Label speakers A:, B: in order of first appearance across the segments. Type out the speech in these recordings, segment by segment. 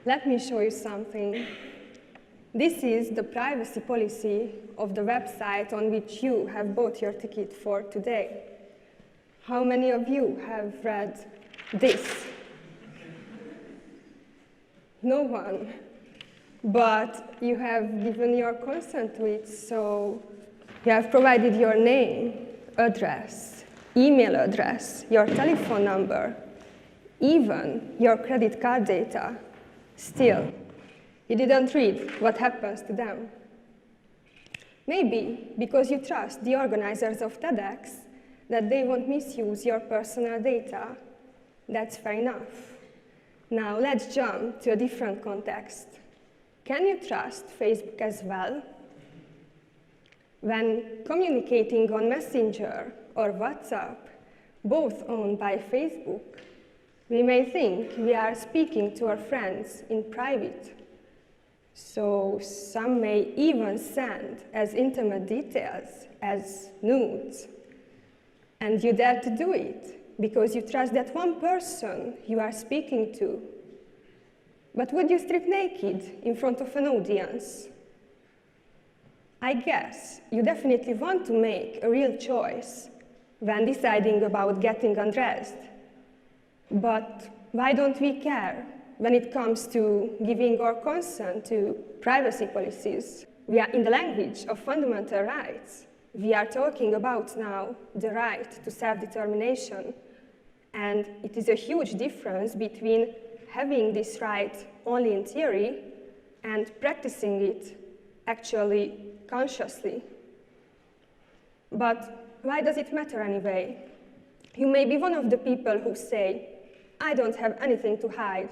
A: Let me show you something. This is the privacy policy of the website on which you have bought your ticket for today. How many of you have read this? No one. But you have given your consent to it, so you have provided your name, address, email address, your telephone number, even your credit card data. Still, you didn't read what happens to them. Maybe because you trust the organizers of TEDx that they won't misuse your personal data. That's fair enough. Now let's jump to a different context. Can you trust Facebook as well? When communicating on Messenger or WhatsApp, both owned by Facebook, we may think we are speaking to our friends in private. So some may even send as intimate details as nudes. And you dare to do it because you trust that one person you are speaking to. But would you strip naked in front of an audience? I guess you definitely want to make a real choice when deciding about getting undressed. But why don't we care when it comes to giving our consent to privacy policies? We are in the language of fundamental rights. We are talking about now the right to self-determination. And it is a huge difference between having this right only in theory and practicing it actually consciously. But why does it matter anyway? You may be one of the people who say, I don't have anything to hide.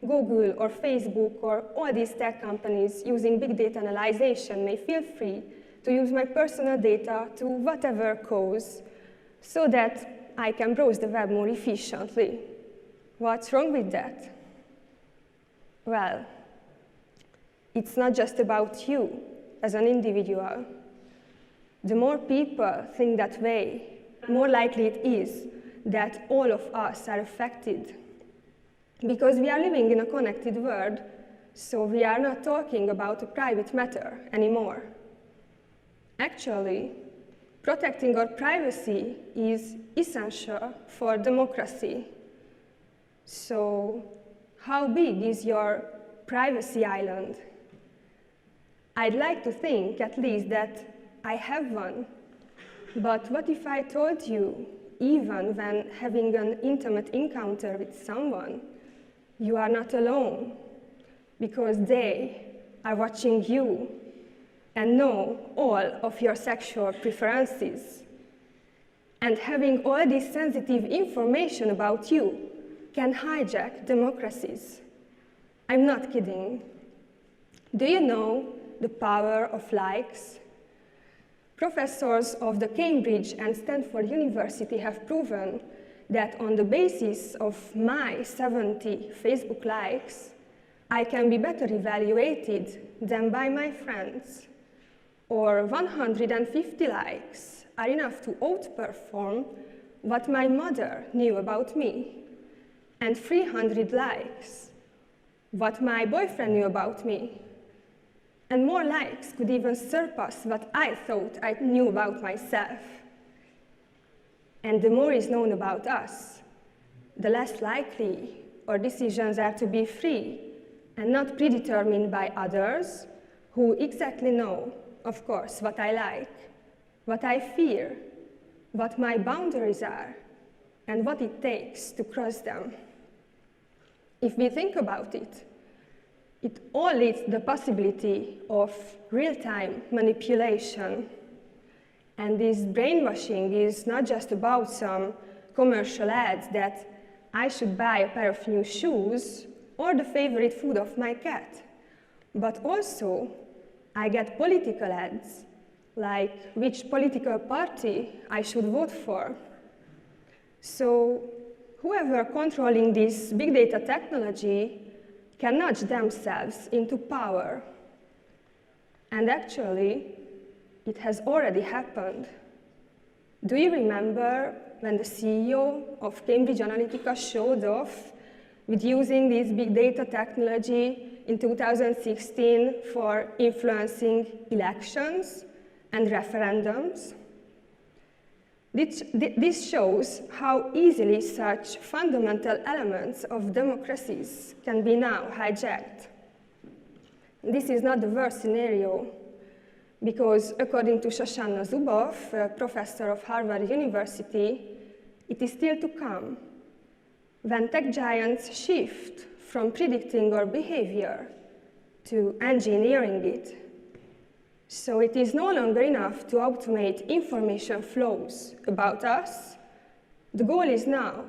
A: Google or Facebook or all these tech companies using big data analyzation may feel free to use my personal data to whatever cause so that I can browse the web more efficiently. What's wrong with that? Well, it's not just about you as an individual. The more people think that way, more likely it is that all of us are affected. Because we are living in a connected world, so we are not talking about a private matter anymore. Actually, protecting our privacy is essential for democracy. So, how big is your privacy island? I'd like to think, at least, that I have one. But what if I told you, even when having an intimate encounter with someone, you are not alone, because they are watching you and know all of your sexual preferences. And having all this sensitive information about you can hijack democracies. I'm not kidding. Do you know the power of likes? Professors of the Cambridge and Stanford University have proven that on the basis of my 70 Facebook likes, I can be better evaluated than by my friends. Or 150 likes are enough to outperform what my mother knew about me. And 300 likes, what my boyfriend knew about me. And more likes could even surpass what I thought I knew about myself. And the more is known about us, the less likely our decisions are to be free and not predetermined by others who exactly know, of course, what I like, what I fear, what my boundaries are, and what it takes to cross them. If we think about it, it all leads to the possibility of real-time manipulation. And this brainwashing is not just about some commercial ads that I should buy a pair of new shoes or the favorite food of my cat, but also I get political ads, like which political party I should vote for. So whoever controlling this big data technology can nudge themselves into power. And actually, it has already happened. Do you remember when the CEO of Cambridge Analytica showed off with using this big data technology in 2016 for influencing elections and referendums. This shows how easily such fundamental elements of democracies can be now hijacked. This is not the worst scenario, because according to Shoshana Zuboff, a professor of Harvard University, it is still to come when tech giants shift from predicting our behavior to engineering it. So it is no longer enough to automate information flows about us. The goal is now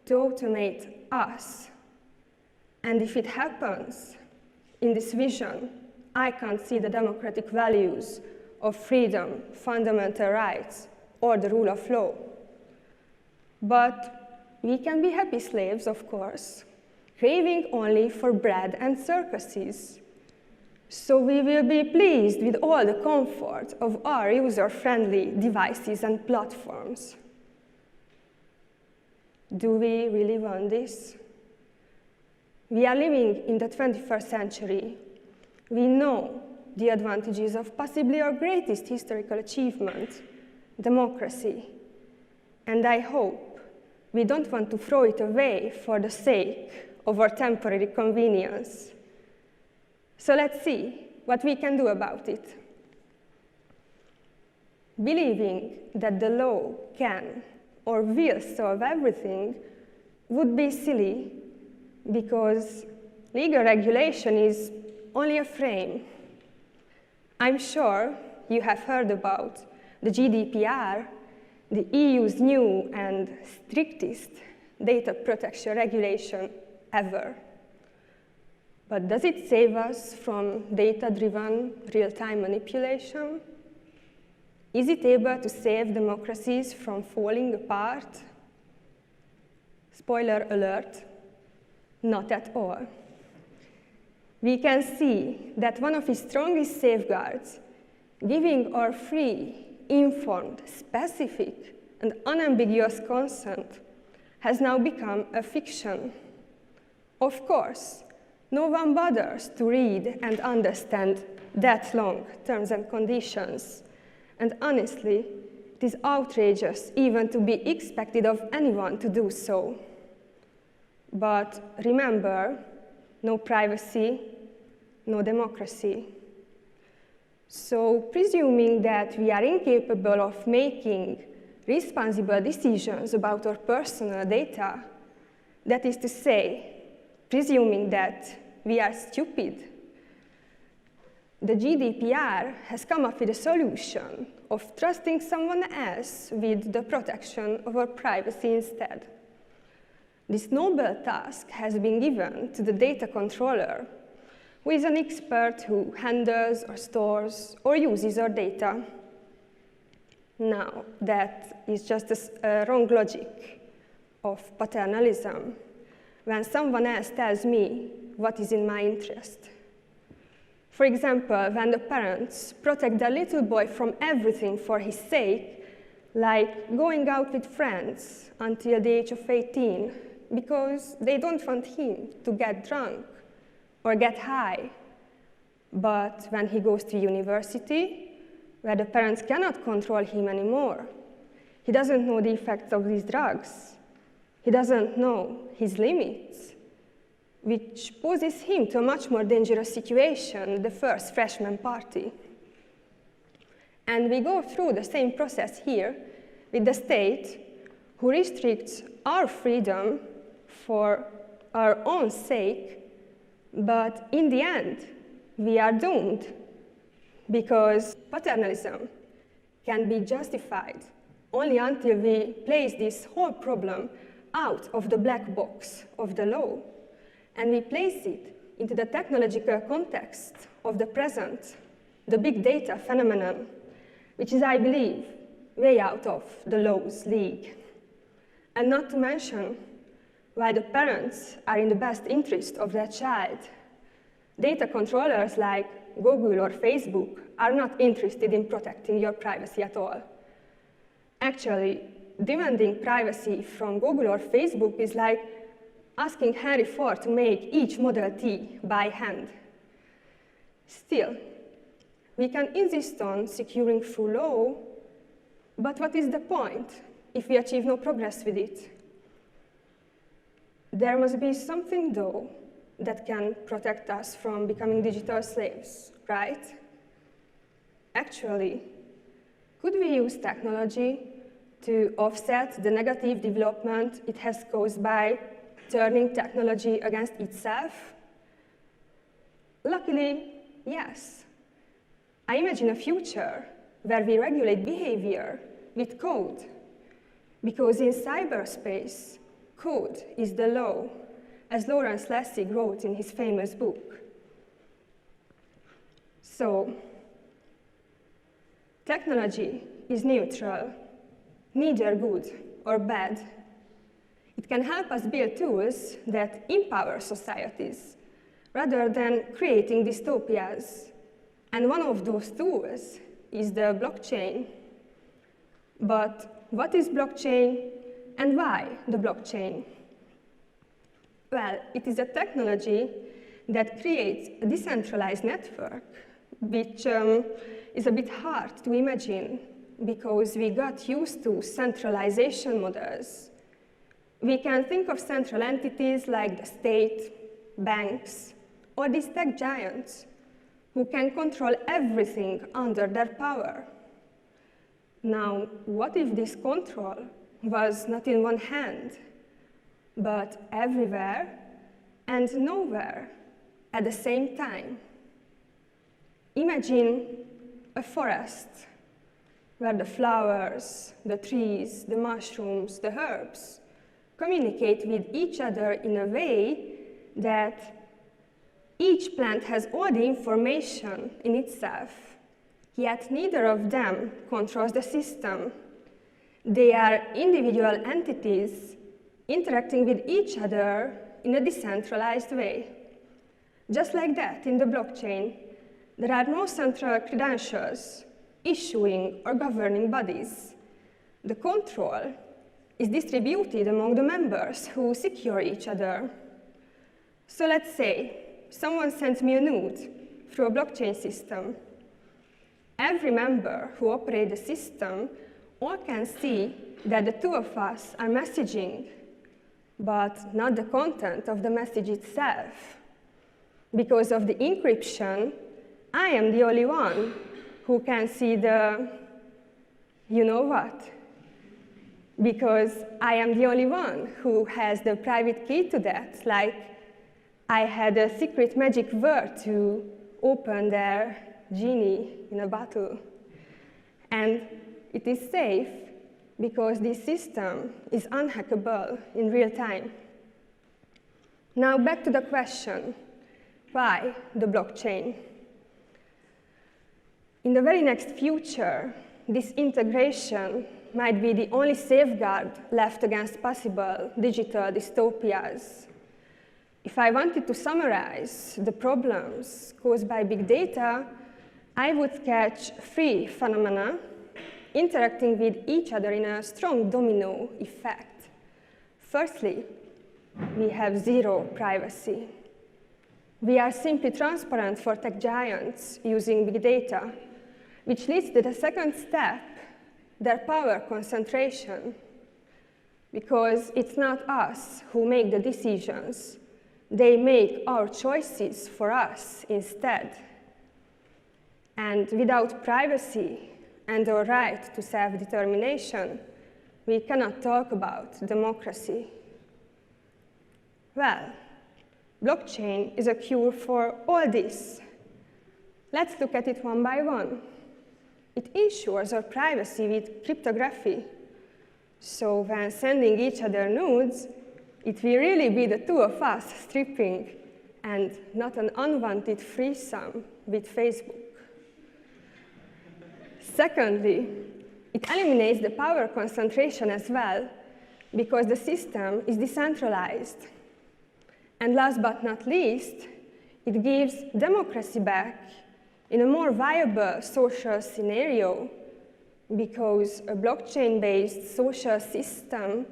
A: to automate us. And if it happens in this vision, I can't see the democratic values of freedom, fundamental rights, or the rule of law. But we can be happy slaves, of course, craving only for bread and circuses. So we will be pleased with all the comfort of our user-friendly devices and platforms. Do we really want this? We are living in the 21st century. We know the advantages of possibly our greatest historical achievement, democracy. And I hope we don't want to throw it away for the sake of our temporary convenience. So let's see what we can do about it. Believing that the law can or will solve everything would be silly, because legal regulation is only a frame. I'm sure you have heard about the GDPR, the EU's new and strictest data protection regulation ever. But does it save us from data-driven real-time manipulation? Is it able to save democracies from falling apart? Spoiler alert, not at all. We can see that one of its strongest safeguards, giving our free, informed, specific, and unambiguous consent, has now become a fiction. Of course, no one bothers to read and understand that long terms and conditions. And honestly, it is outrageous even to be expected of anyone to do so. But remember, no privacy, no democracy. So presuming that we are incapable of making responsible decisions about our personal data, that is to say, presuming that we are stupid, the GDPR has come up with a solution of trusting someone else with the protection of our privacy instead. This noble task has been given to the data controller, who is an expert who handles or stores or uses our data. Now, that is just a wrong logic of paternalism, when someone else tells me what is in my interest. For example, when the parents protect their little boy from everything for his sake, like going out with friends until the age of 18, because they don't want him to get drunk or get high. But when he goes to university, where the parents cannot control him anymore, he doesn't know the effects of these drugs. He doesn't know his limits, which poses him to a much more dangerous situation, the first freshman party. And we go through the same process here with the state, who restricts our freedom for our own sake, but in the end, we are doomed, because paternalism can be justified only until we place this whole problem out of the black box of the law, and we place it into the technological context of the present, the big data phenomenon, which is, I believe, way out of the law's league. And not to mention, while the parents are in the best interest of their child, data controllers like Google or Facebook are not interested in protecting your privacy at all. Actually, demanding privacy from Google or Facebook is like asking Henry Ford to make each Model T by hand. Still, we can insist on securing through law, but what is the point if we achieve no progress with it? There must be something, though, that can protect us from becoming digital slaves, right? Actually, could we use technology to offset the negative development it has caused by turning technology against itself? Luckily, yes. I imagine a future where we regulate behavior with code, because in cyberspace, code is the law, as Lawrence Lessig wrote in his famous book. So, technology is neutral, neither good or bad. It can help us build tools that empower societies, rather than creating dystopias. And one of those tools is the blockchain. But what is blockchain, and why the blockchain? Well, it is a technology that creates a decentralized network, which is a bit hard to imagine because we got used to centralization models. We can think of central entities like the state, banks, or these tech giants who can control everything under their power. Now, what if this control was not in one hand, but everywhere and nowhere at the same time? Imagine a forest where the flowers, the trees, the mushrooms, the herbs communicate with each other in a way that each plant has all the information in itself, yet neither of them controls the system. They are individual entities interacting with each other in a decentralized way. Just like that, in the blockchain, there are no central credentials, issuing or governing bodies. The control is distributed among the members who secure each other. So let's say someone sends me a nude through a blockchain system. Every member who operates the system all can see that the two of us are messaging, but not the content of the message itself. Because of the encryption, I am the only one who can see the, you know what? Because I am the only one who has the private key to that, like I had a secret magic word to open their genie in a bottle. And it is safe because this system is unhackable in real time. Now back to the question, why the blockchain? In the very next future, this integration might be the only safeguard left against possible digital dystopias. If I wanted to summarize the problems caused by big data, I would catch three phenomena interacting with each other in a strong domino effect. Firstly, we have zero privacy. We are simply transparent for tech giants using big data, which leads to the second step, their power concentration. Because it's not us who make the decisions. They make our choices for us instead. And without privacy and our right to self-determination, we cannot talk about democracy. Well, blockchain is a cure for all this. Let's look at it one by one. It ensures our privacy with cryptography. So when sending each other nudes, it will really be the two of us stripping and not an unwanted threesome with Facebook. Secondly, it eliminates the power concentration as well, because the system is decentralized. And last but not least, it gives democracy back in a more viable social scenario, because a blockchain-based social system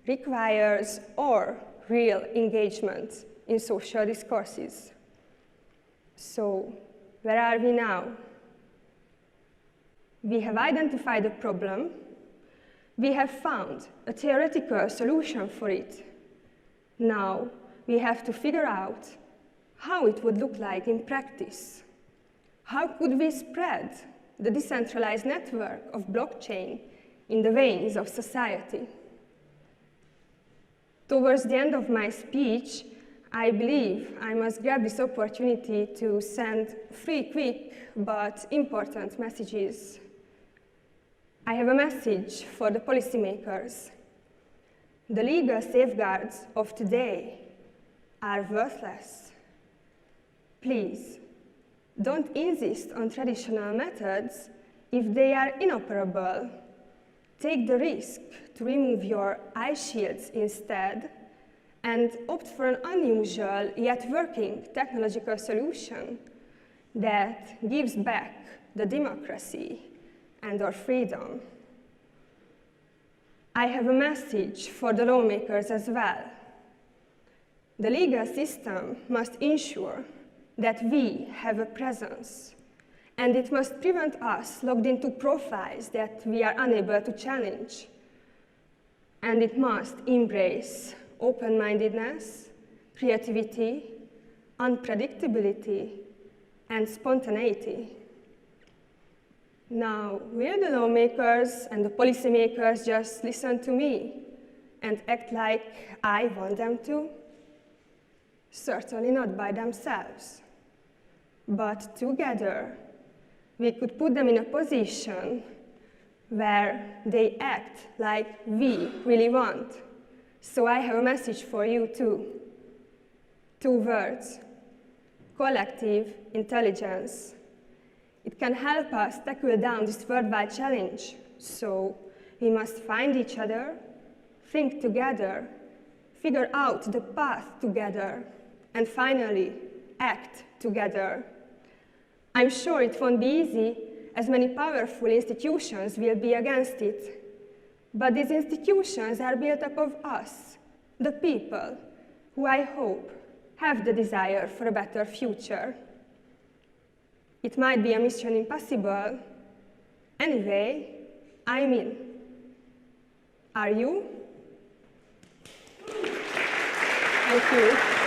A: requires our real engagement in social discourses. So, where are we now? We have identified a problem. We have found a theoretical solution for it. Now, we have to figure out how it would look like in practice. How could we spread the decentralized network of blockchain in the veins of society? Towards the end of my speech, I believe I must grab this opportunity to send 3 quick but important messages. I have a message for the policymakers. The legal safeguards of today are worthless. Please, don't insist on traditional methods if they are inoperable. Take the risk to remove your eye shields instead and opt for an unusual yet working technological solution that gives back the democracy and our freedom. I have a message for the lawmakers as well. The legal system must ensure that we have a presence, and it must prevent us logged into profiles that we are unable to challenge. And it must embrace open-mindedness, creativity, unpredictability, and spontaneity. Now, will the lawmakers and the policymakers just listen to me and act like I want them to? Certainly not by themselves. But together, we could put them in a position where they act like we really want. So I have a message for you too. 2 words: collective intelligence. It can help us tackle down this worldwide challenge. So we must find each other, think together, figure out the path together, and finally, act together. I'm sure it won't be easy, as many powerful institutions will be against it. But these institutions are built up of us, the people, who I hope have the desire for a better future. It might be a mission impossible. Anyway, I'm in. Are you? Thank you.